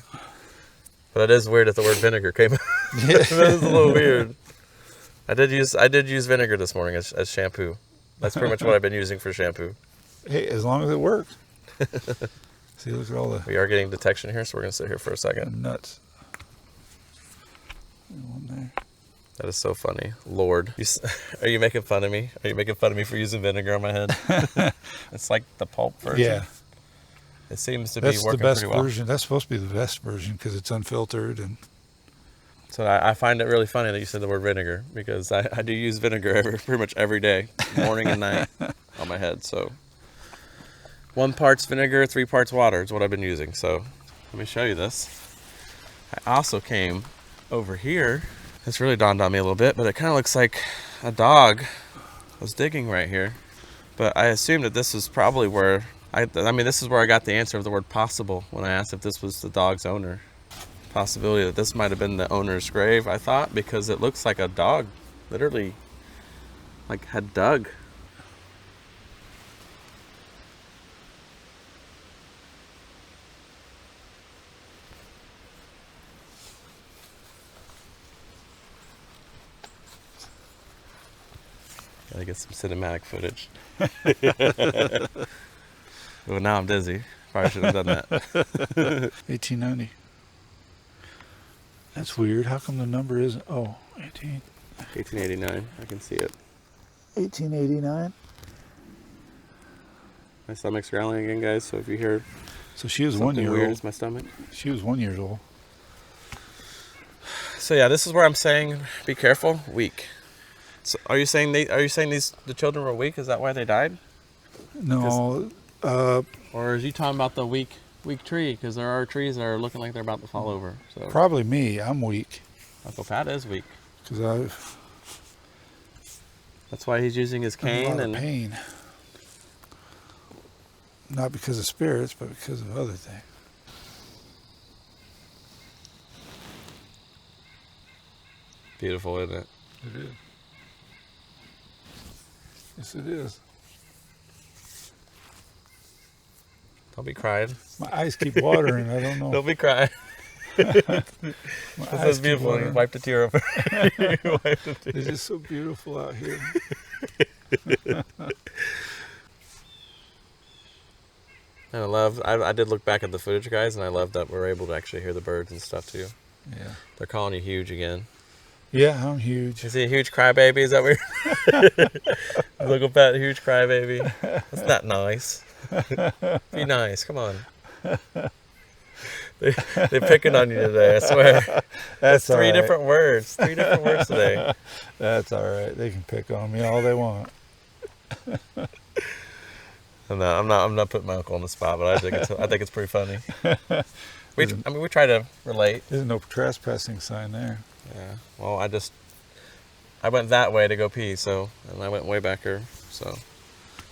But it is weird that the word vinegar came out. That is a little weird. I did use vinegar this morning as shampoo. That's pretty much what I've been using for shampoo. Hey, as long as it works. See, look at all the... We are getting detection here, so we're going to sit here for a second. Nuts. One there. That is so funny. Lord. Are you making fun of me? Are you making fun of me for using vinegar on my head? It's like the pulp version. Yeah. It seems to be working pretty well. That's the best version. That's supposed to be the best version because it's unfiltered. And so I find it really funny that you said the word vinegar, because I do use vinegar pretty much every day, morning and night, on my head. So 1 part's vinegar, 3 parts water is what I've been using. So let me show you this. I also came over here. It's really dawned on me a little bit, but it kind of looks like a dog was digging right here. But I assumed that this was probably where, this is where I got the answer of the word possible when I asked if this was the dog's owner. Possibility that this might have been the owner's grave, I thought, because it looks like a dog literally had dug. Gotta get some cinematic footage. Well, now I'm dizzy. Probably should have done that. 1890. That's weird. How come the number isn't... Oh, 1889. I can see it. 1889. My stomach's growling again, guys. So if you hear... So she was 1 something year weird, old. it's my stomach. She was 1 year old. So yeah, this is where I'm saying be careful. Weak. So are you saying the children were weak? Is that why they died? No. Or is he talking about the weak tree? Because there are trees that are looking like they're about to fall over. So probably me. I'm weak. Uncle Pat is weak. Because that's why he's using his cane and pain. Not because of spirits, but because of other things. Beautiful, isn't it? It is. Yes, it is. Don't be crying. My eyes keep watering. I don't know. Don't be crying. This is beautiful. You wiped a tear over. It's just so beautiful out here. And I did look back at the footage, guys, and I love that we're able to actually hear the birds and stuff too. Yeah. They're calling you huge again. Yeah, I'm huge. Is he a huge crybaby? Is that weird? Uncle Pat, huge crybaby. That's not nice. Be nice. Come on. They're picking on you today, I swear. That's all three right. different words. 3 different words today. That's all right. They can pick on me all they want. I'm not putting my uncle on the spot, but I think it's pretty funny. We try to relate. There's no trespassing sign there. Yeah. Well, I went that way to go pee, and I went way back here, so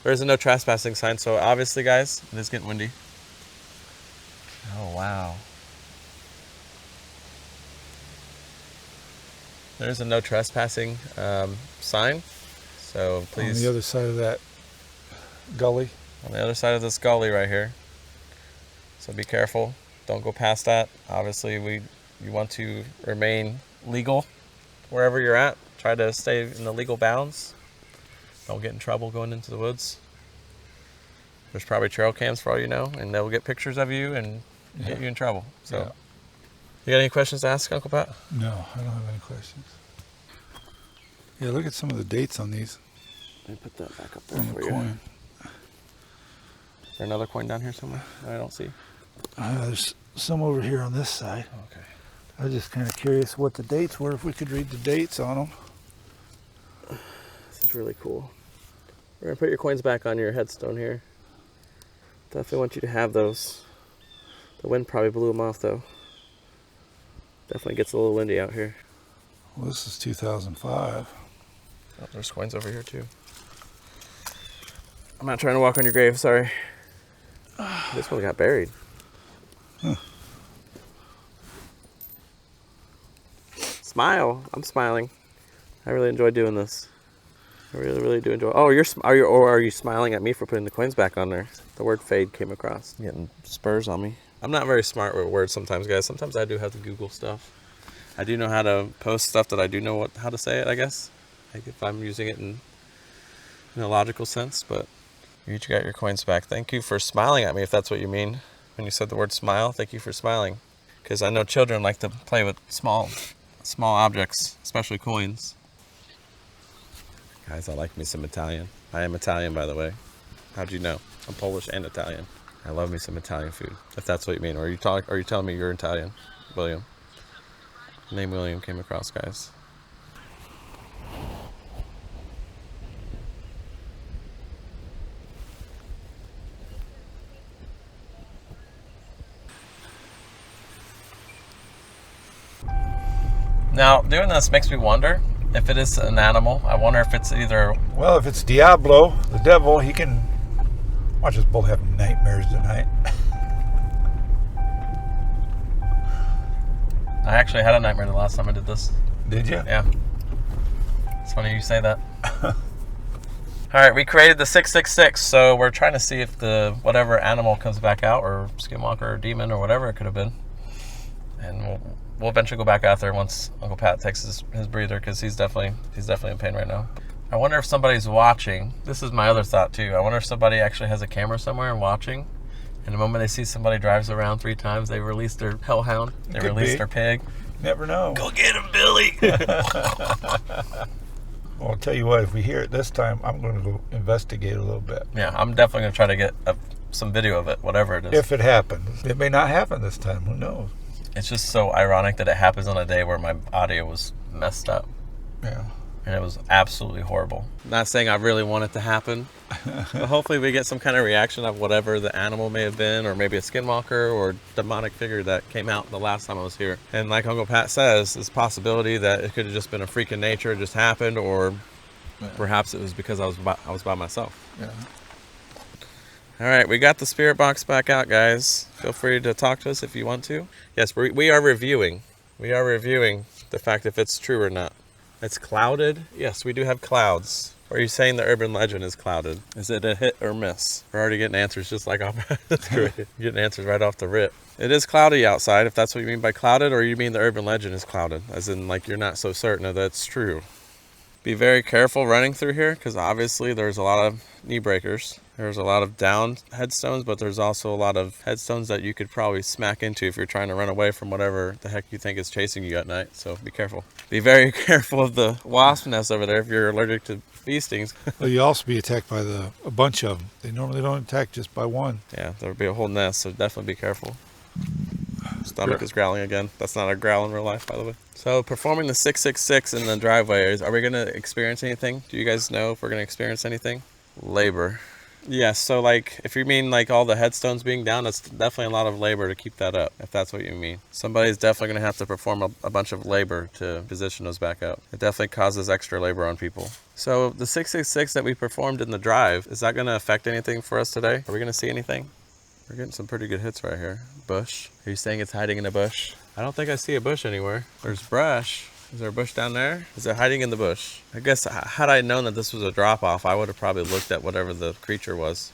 there is a no trespassing sign. So obviously, guys, it is getting windy. Oh wow. There's a no trespassing sign. So please. On the other side of that gully. On the other side of this gully right here. So be careful. Don't go past that. Obviously, you want to remain legal wherever you're at. Try to stay in the legal bounds. Don't get in trouble going into the woods. There's probably trail cams for all you know, and they'll get pictures of you and get you in trouble. So, You got any questions to ask, Uncle Pat? No, I don't have any questions. Yeah, look at some of the dates on these. Let me put that back up there On for the you. coin. Is there another coin down here somewhere? I don't see. There's some over here on this side. Okay. I was just kind of curious what the dates were, if we could read the dates on them. This is really cool. We're going to put your coins back on your headstone here. Definitely want you to have those. The wind probably blew them off, though. Definitely gets a little windy out here. Well, this is 2005. Oh, there's coins over here, too. I'm not trying to walk on your grave, sorry. This one got buried. Huh. Smile. I'm smiling. I really enjoy doing this. I really, really do enjoy. Oh, are you smiling at me for putting the coins back on there? The word fade came across. Getting spurs on me. I'm not very smart with words sometimes, guys. Sometimes I do have to Google stuff. I do know how to post stuff that I do know how to say it, I guess. Like if I'm using it in a logical sense, but you each got your coins back. Thank you for smiling at me, if that's what you mean. When you said the word smile, thank you for smiling. Because I know children like to play with small objects, especially coins. Guys, I like me some Italian. I am Italian, by the way. How'd you know? I'm Polish and Italian. I love me some Italian food, if that's what you mean. Or are you telling me you're Italian, William? The name William came across, guys. Now, doing this makes me wonder if it is an animal. I wonder if it's either... Well, if it's Diablo, the devil, he can... Watch us both have nightmares tonight. I actually had a nightmare the last time I did this. Did you? Yeah. It's funny you say that. All right, we created the 666, so we're trying to see if the whatever animal comes back out, or skinwalker or demon or whatever it could have been. And we'll eventually go back out there once Uncle Pat takes his breather, because he's definitely in pain right now. I wonder if somebody's watching. This is my other thought too. I wonder if somebody actually has a camera somewhere and watching. And the moment they see somebody drives around 3 times, they release their hellhound. They release their pig. Never know. Go get him, Billy! Well, I'll tell you what, if we hear it this time, I'm going to go investigate a little bit. Yeah, I'm definitely going to try to get some video of it, whatever it is. If it happens. It may not happen this time. Who knows? It's just so ironic that it happens on a day where my audio was messed up. Yeah. And it was absolutely horrible. Not saying I really want it to happen, but hopefully we get some kind of reaction of whatever the animal may have been, or maybe a skinwalker or demonic figure that came out the last time I was here. And like Uncle Pat says, there's a possibility that it could have just been a freak of nature, it just happened, or perhaps it was because I was by myself. Yeah. All right, we got the spirit box back out, guys. Feel free to talk to us if you want to. Yes, we are reviewing. We are reviewing the fact if it's true or not. It's clouded. Yes, we do have clouds. Or are you saying the urban legend is clouded? Is it a hit or miss? We're already getting answers just like that's great. Getting answers right off the rip. It is cloudy outside, if that's what you mean by clouded, or you mean the urban legend is clouded, as in like you're not so certain that it's true. Be very careful running through here, because obviously there's a lot of knee breakers. There's a lot of down headstones, but there's also a lot of headstones that you could probably smack into if you're trying to run away from whatever the heck you think is chasing you at night. So be careful. Be very careful of the wasp nest over there if you're allergic to bee stings. Well, you also be attacked by a bunch of them. They normally don't attack just by one. Yeah, there would be a whole nest, so definitely be careful. Stomach is growling again. That's not a growl in real life, by the way. So performing the 666 in the driveway, are we going to experience anything? Do you guys know if we're going to experience anything? Labor. Yeah, so like if you mean like all the headstones being down, that's definitely a lot of labor to keep that up, if that's what you mean. Somebody's definitely going to have to perform a bunch of labor to position those back up. It definitely causes extra labor on people. So the 666 that we performed in the drive, is that going to affect anything for us today? Are we going to see anything? We're getting some pretty good hits right here. Bush. Are you saying it's hiding in a bush? I don't think I see a bush anywhere. There's brush. Is there a bush down there? Is it hiding in the bush? I guess had I known that this was a drop-off, I would have probably looked at whatever the creature was.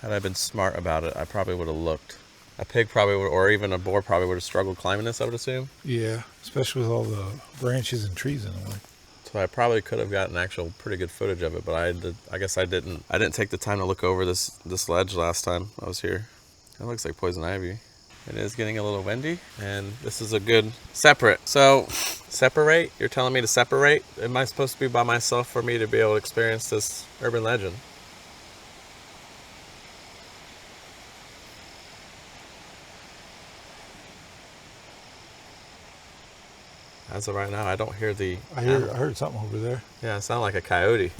Had I been smart about it, I probably would have looked. A pig probably would, or even a boar probably would have struggled climbing this, I would assume. Yeah, especially with all the branches and trees in the way. So I probably could have gotten actual pretty good footage of it, but I guess I didn't. I didn't take the time to look over this ledge last time I was here. That looks like poison ivy. It is getting a little windy, and this is a good separate. So, separate? You're telling me to separate? Am I supposed to be by myself for me to be able to experience this urban legend? As of right now, I don't hear the... I heard something over there. Yeah, it sounded like a coyote.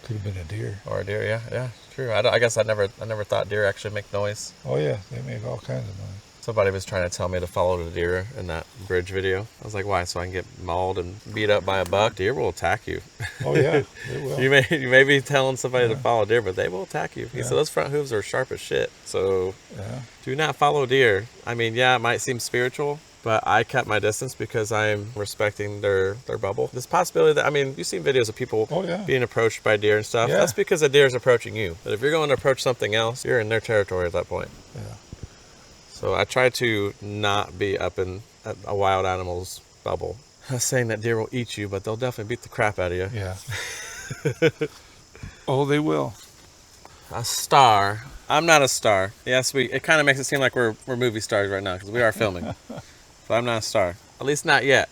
Could have been a deer. Or a deer, yeah, true. I guess I never thought deer actually make noise. Oh yeah, they make all kinds of noise. Somebody was trying to tell me to follow the deer in that bridge video. I was like, why? So I can get mauled and beat up by a buck? Deer will attack you. Oh yeah, they will. You may be telling somebody to follow deer, but they will attack you. He said those front hooves are sharp as shit. So do not follow deer. I mean, yeah, it might seem spiritual, but I kept my distance because I'm respecting their bubble. There's a possibility that, I mean, you've seen videos of people being approached by deer and stuff. Yeah. That's because a deer is approaching you. But if you're going to approach something else, you're in their territory at that point. Yeah. So I try to not be up in a wild animal's bubble. I'm not saying that deer will eat you, but they'll definitely beat the crap out of you. Yeah. Oh, they will. A star. I'm not a star. Yes, it kind of makes it seem like we're movie stars right now because we are filming. But I'm not a star. At least not yet.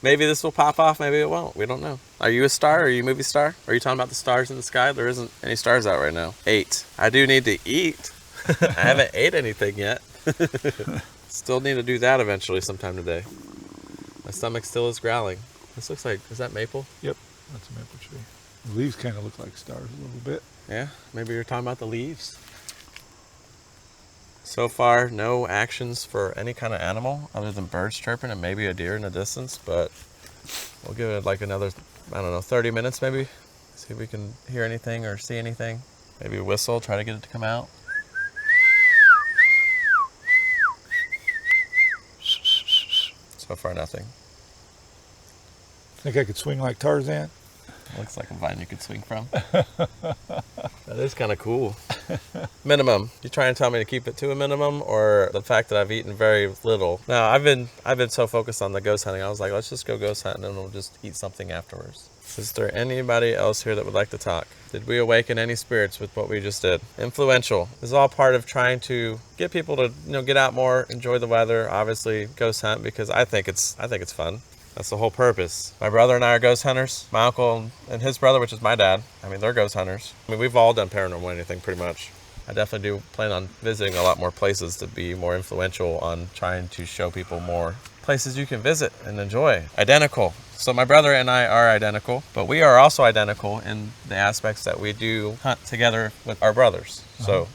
Maybe this will pop off, maybe it won't. We don't know. Are you a star? Are you a movie star? Are you talking about the stars in the sky? There isn't any stars out right now. 8. I do need to eat. I haven't ate anything yet. Still need to do that eventually sometime today. My stomach still is growling. This looks like, is that maple? Yep, that's a maple tree. The leaves kind of look like stars a little bit. Yeah, maybe you're talking about the leaves. So far, no actions for any kind of animal other than birds chirping and maybe a deer in the distance, but we'll give it like another, 30 minutes maybe. See if we can hear anything or see anything. Maybe whistle, try to get it to come out. So far, nothing. Think I could swing like Tarzan? Looks like a vine you could swing from. That is kind of cool. Minimum. You trying to tell me to keep it to a minimum, or the fact that I've eaten very little? No, I've been so focused on the ghost hunting. I was like, let's just go ghost hunting and we'll just eat something afterwards. Is there anybody else here that would like to talk? Did we awaken any spirits with what we just did? Influential. This is all part of trying to get people to get out more, enjoy the weather. Obviously, ghost hunt because I think it's fun. That's the whole purpose. My brother and I are ghost hunters. My uncle and his brother, which is my dad, they're ghost hunters. We've all done paranormal anything pretty much. I definitely do plan on visiting a lot more places to be more influential on trying to show people more places you can visit and enjoy. Identical. So my brother and I are identical, but we are also identical in the aspects that we do hunt together with our brothers. So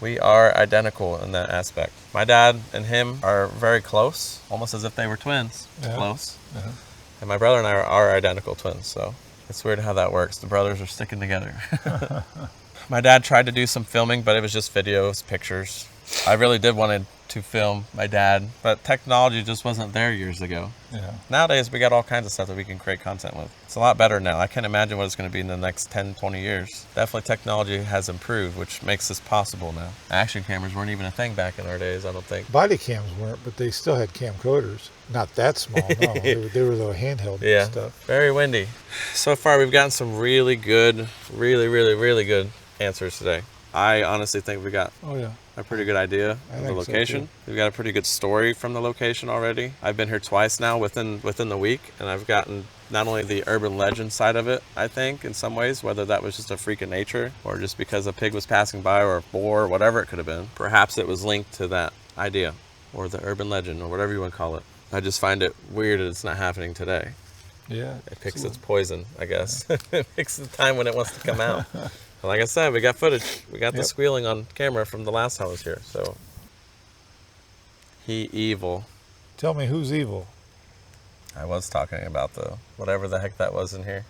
we are identical in that aspect. My dad and him are very close, almost as if they were twins. Close. And my brother and I are identical twins, so it's weird how that works. The brothers are sticking together. My dad tried to do some filming, but it was just videos, pictures. I really did want to film my dad, but technology just wasn't there years ago. Yeah. Nowadays, we got all kinds of stuff that we can create content with. It's a lot better now. I can't imagine what it's going to be in the next 10, 20 years. Definitely technology has improved, which makes this possible now. Action cameras weren't even a thing back in our days, I don't think. Body cams weren't, but they still had camcorders. Not that small, no. They were the handheld stuff. Very windy. So far, we've gotten some really good, really good answers today. I honestly think we got a pretty good idea of the location. So we've got a pretty good story from the location already. I've been here twice now within the week, and I've gotten not only the urban legend side of it, I think, in some ways, whether that was just a freak of nature or just because a pig was passing by or a boar or whatever it could have been. Perhaps it was linked to that idea or the urban legend or whatever you want to call it. I just find it weird that it's not happening today. Yeah. It picks its poison, I guess. It picks the time when it wants to come out. Like I said, we got footage. We got the squealing on camera from the last time I was here. So, he evil. Tell me who's evil. I was talking about the whatever the heck that was in here.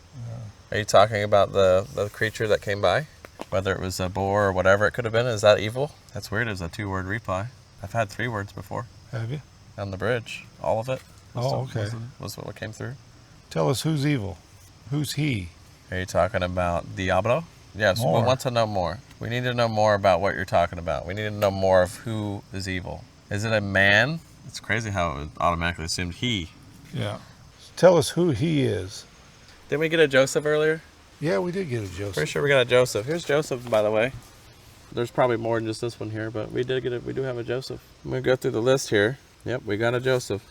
Are you talking about the creature that came by? Whether it was a boar or whatever it could have been. Is that evil? That's weird. It's a 2-word reply. I've had 3 words before. Have you? On the bridge. All of it. Okay. Was what came through. Tell us who's evil. Who's he? Are you talking about Diablo? Yes, we More. want to know more. We need to know more about what you're talking about. We need to know more of who is evil. Is it a man? It's crazy how it automatically assumed he. Yeah. Tell us who he is. Didn't we get a Joseph earlier? Yeah, we did get a Joseph. Pretty sure we got a Joseph. Here's Joseph, by the way. There's probably more than just this one here, but we do have a Joseph. I'm going to go through the list here. Yep, we got a Joseph.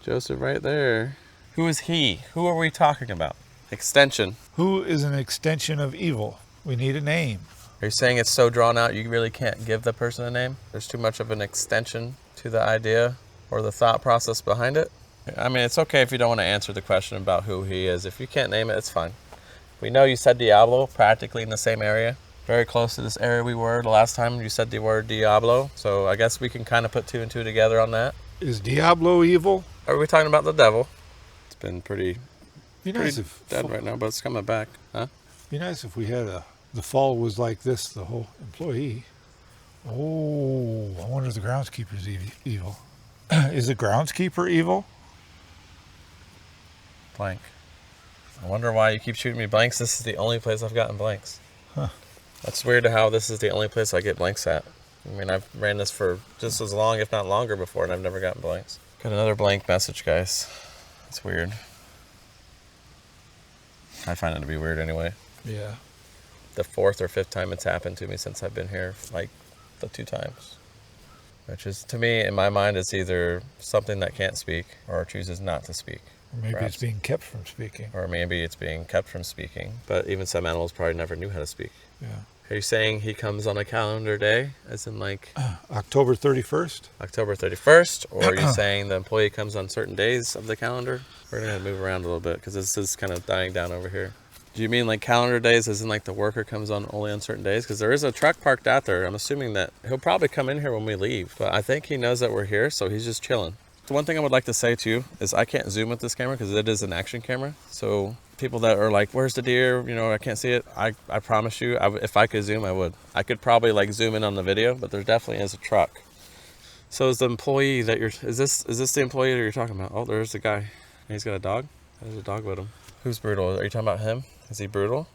Joseph right there. Who is he? Who are we talking about? Extension. Who is an extension of evil? We need a name. Are you saying it's so drawn out you really can't give the person a name? There's too much of an extension to the idea or the thought process behind it? I mean, it's okay if you don't want to answer the question about who he is. If you can't name it, it's fine. We know you said Diablo, practically in the same area. Very close to this area we were the last time you said the word Diablo. So I guess we can kind of put 2 and 2 together on that. Is Diablo evil? Are we talking about the devil? It's been pretty nice if dead right now, but it's coming back. Huh? Be nice if we had the fall was like this, the whole employee. Oh, I wonder if the groundskeeper's evil. Is the groundskeeper evil? Blank. I wonder why you keep shooting me blanks. This is the only place I've gotten blanks. Huh. That's weird how this is the only place I get blanks at. I mean, I've ran this for just as long, if not longer, before, and I've never gotten blanks. Got another blank message, guys. It's weird. I find it to be weird anyway. Yeah. The 4th or 5th time it's happened to me since I've been here, like the 2 times. Which is, to me, in my mind, it's either something that can't speak or chooses not to speak. Or maybe perhaps. it's being kept from speaking. Or maybe it's being kept from speaking. But even some animals probably never knew how to speak. Yeah. Are you saying he comes on a calendar day, as in like October 31st? October 31st? Or are you saying the employee comes on certain days of the calendar? We're going to move around a little bit because this is kind of dying down over here. Do you mean like calendar days as in like the worker comes on only on certain days? Because there is a truck parked out there. I'm assuming that he'll probably come in here when we leave. But I think he knows that we're here, so he's just chilling. The one thing I would like to say to you is I can't zoom with this camera because it is an action camera. So people that are like, where's the deer? You know, I can't see it. I promise you, if I could zoom, I would. I could probably like zoom in on the video, but there definitely is a truck. So is the employee that is this the employee that you're talking about? Oh, there's the guy. And he's got a dog. There's a dog with him. Who's brutal? Are you talking about him? Is he brutal?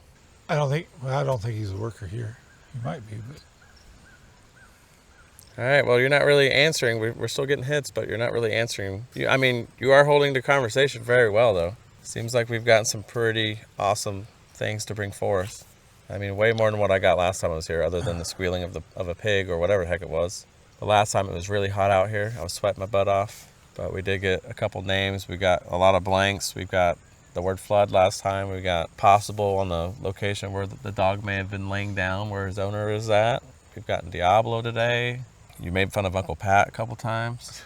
I don't think he's a worker here. He might be, but... All right, well, you're not really answering. We're still getting hits, but you're not really answering. I mean, you are holding the conversation very well, though. Seems like we've gotten some pretty awesome things to bring forth. I mean, way more than what I got last time I was here, other than the squealing of a pig or whatever the heck it was. The last time it was really hot out here. I was sweating my butt off, but we did get a couple names. We got a lot of blanks. We've got the word flood last time. We got possible on the location where the dog may have been laying down, where his owner is at. We've gotten Diablo today. You made fun of Uncle Pat a couple times.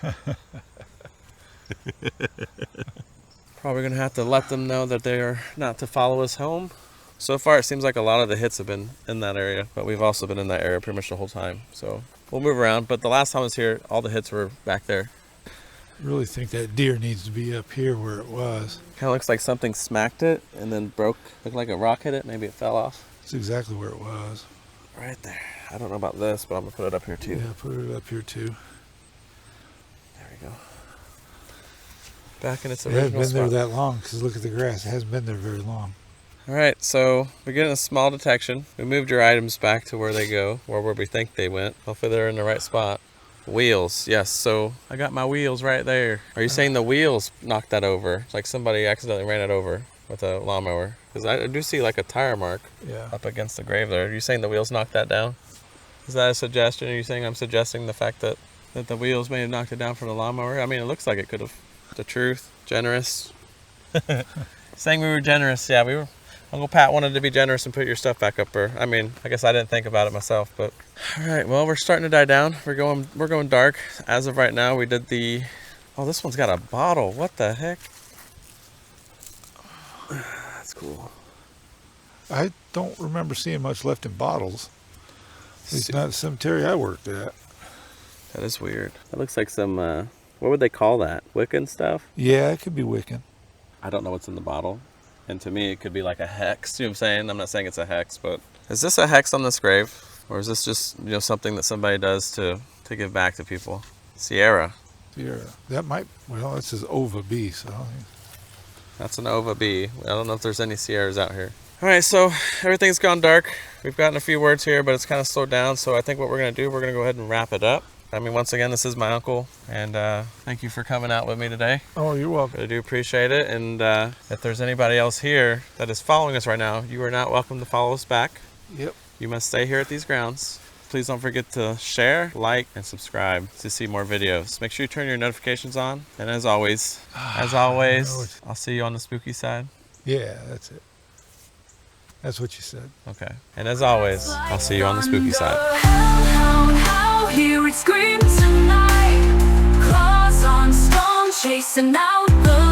Probably going to have to let them know that they are not to follow us home. So far, it seems like a lot of the hits have been in that area, but we've also been in that area pretty much the whole time. So we'll move around, but the last time I was here, all the hits were back there. I really think that deer needs to be up here where it was. Kind of looks like something smacked it and then broke, looked like a rock hit it. Maybe it fell off. That's exactly where it was. Right there. I don't know about this, but I'm gonna put it up here too. Yeah, put it up here too. There we go. Back in its It hasn't original been there spot. that long, because look at the grass. It hasn't been there very long. All right, so we're getting a small detection. We moved your items back to where they go, or where we think they went. Hopefully they're in the right spot. Wheels, yes. So I got my wheels right there. Are you saying the wheels knocked that over? Like somebody accidentally ran it over with a lawnmower? Because I do see like a tire mark Yeah. up against the grave there. Are you saying the wheels knocked that down? Is that a suggestion? Are you saying I'm suggesting the fact that the wheels may have knocked it down from the lawnmower? I mean, it looks like it could have. The truth, generous. Saying we were generous, yeah, we were. Uncle Pat wanted to be generous and put your stuff back up there. I mean, I guess I didn't think about it myself, but all right. Well, we're starting to die down. We're going dark. As of right now, we did the. Oh, this one's got a bottle. What the heck? That's cool. I don't remember seeing much left in bottles. It's not the cemetery I worked at. That is weird. That looks like some. What would they call that? Wiccan stuff? Yeah, it could be Wiccan. I don't know what's in the bottle. And to me, it could be like a hex. You know what I'm saying? I'm not saying it's a hex, but is this a hex on this grave? Or is this just, something that somebody does to give back to people? Sierra. Sierra. That might, well, this is Ova B, so. That's an Ova B. I don't know if there's any Sierras out here. All right, so everything's gone dark. We've gotten a few words here, but it's kind of slowed down. So I think what we're going to do, we're going to go ahead and wrap it up. I mean, once again, this is my uncle, and thank you for coming out with me today. Oh, you're welcome. I do appreciate it, and if there's anybody else here that is following us right now, you are not welcome to follow us back. Yep. You must stay here at these grounds. Please don't forget to share, like, and subscribe to see more videos. Make sure you turn your notifications on, and as always, I'll see you on the spooky side. Yeah, that's it. That's what you said. Okay. And as always, I'll see you on the spooky side. Hear it scream tonight, claws on stone chasing out the